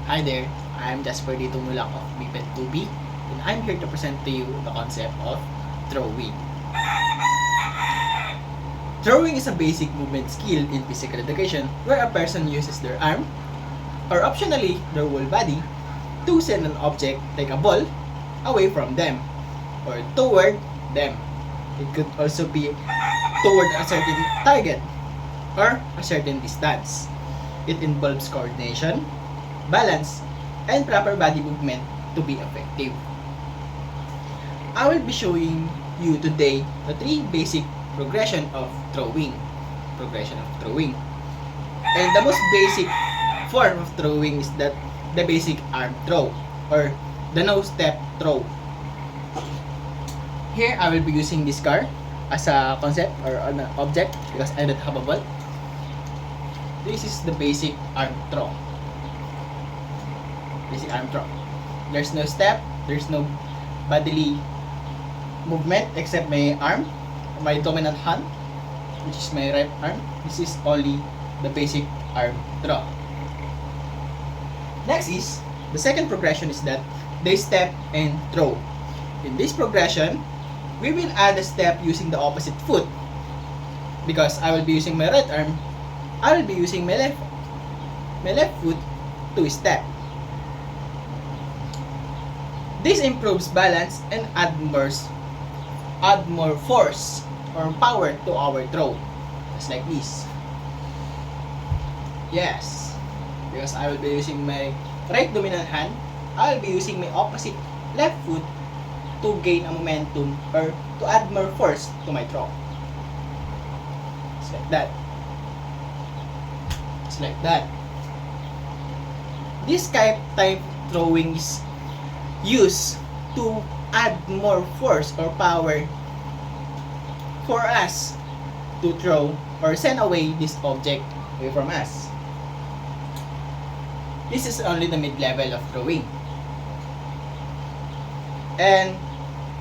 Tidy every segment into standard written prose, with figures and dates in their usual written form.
Hi there, I'm Jasper Dito Mulak of BPED 2B, and I'm here to present to you the concept of throwing. Throwing is a basic movement skill in physical education where a person uses their arm, or optionally their whole body, to send an object like a ball away from them, or toward them. It could also be toward a certain target, or a certain distance. It involves coordination, balance, and proper body movement to be effective. I will be showing you today the three basic progression of throwing. And the most basic form of throwing is that the basic arm throw or the no step throw. Here I will be using this car as a concept or an object because I don't have a ball. This is the basic arm throw. There's no step, there's no bodily movement except my arm, my dominant hand, which is my right arm. This is only the basic arm throw. Next is, the second progression is that they step and throw. In this progression, we will add a step using the opposite foot. Because I will be using my right arm, I will be using my left foot to step. This improves balance and add more force or power to our throw. Just like this. Yes. Because I will be using my right dominant hand, I will be using my opposite left foot to gain a momentum or to add more force to my throw. Just like that. Just like that. This type throwing is used to add more force or power for us to throw or send away this object away from us. This is only the mid-level of throwing. And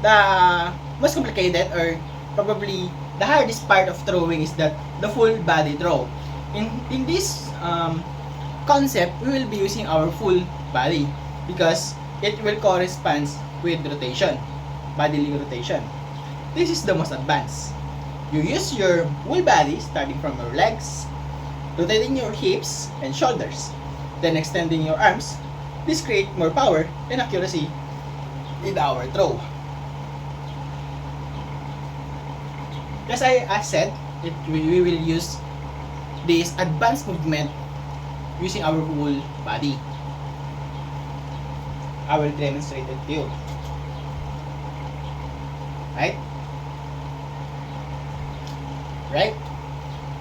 the most complicated or probably the hardest part of throwing is that the full body throw. In this concept, we will be using our full body because it will correspond with rotation, bodily rotation. This is the most advanced. You use your whole body starting from your legs, rotating your hips and shoulders, then extending your arms. This creates more power and accuracy in our throw. As I said, we will use this advanced movement using our whole body. I will demonstrate it to you. Right?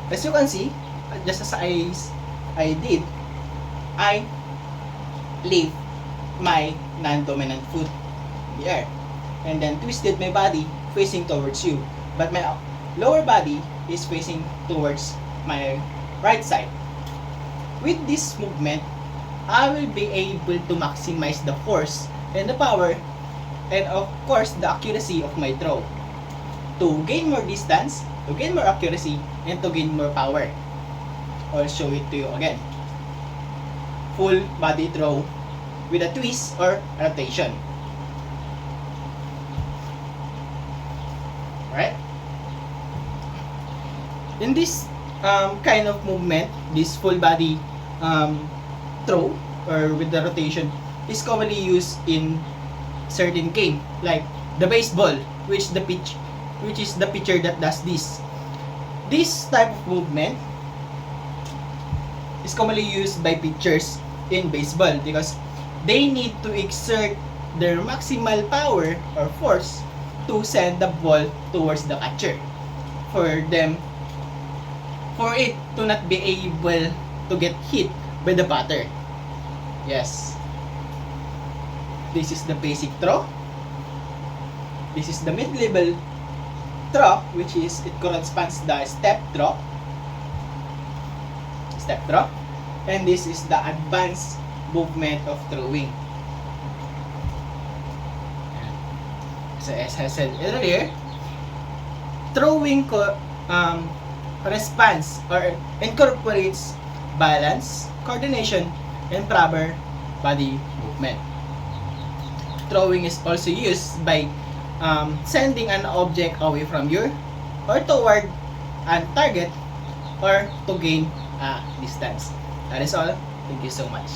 As you can see, just as I did, I lift my non-dominant foot in the air and then twisted my body facing towards you. But my lower body is facing towards my right side. With this movement, I will be able to maximize the force and the power and of course the accuracy of my throw to gain more distance, to gain more accuracy, and to gain more power. I'll show it to you again. Full body throw with a twist or rotation. Right? In this kind of movement, this full body throw or with the rotation is commonly used in certain game like the baseball, which is the pitcher that does this. This type of movement is commonly used by pitchers in baseball because they need to exert their maximal power or force to send the ball towards the catcher for it to not be able to get hit by the batter. Yes. This is the basic throw. This is the mid-level throw, which is it corresponds the step throw. And this is the advanced movement of throwing. So as I said earlier, throwing responds or incorporates balance, coordination, and body movement. Throwing is also used by sending an object away from you or toward a target or to gain a distance. That is all. Thank you so much.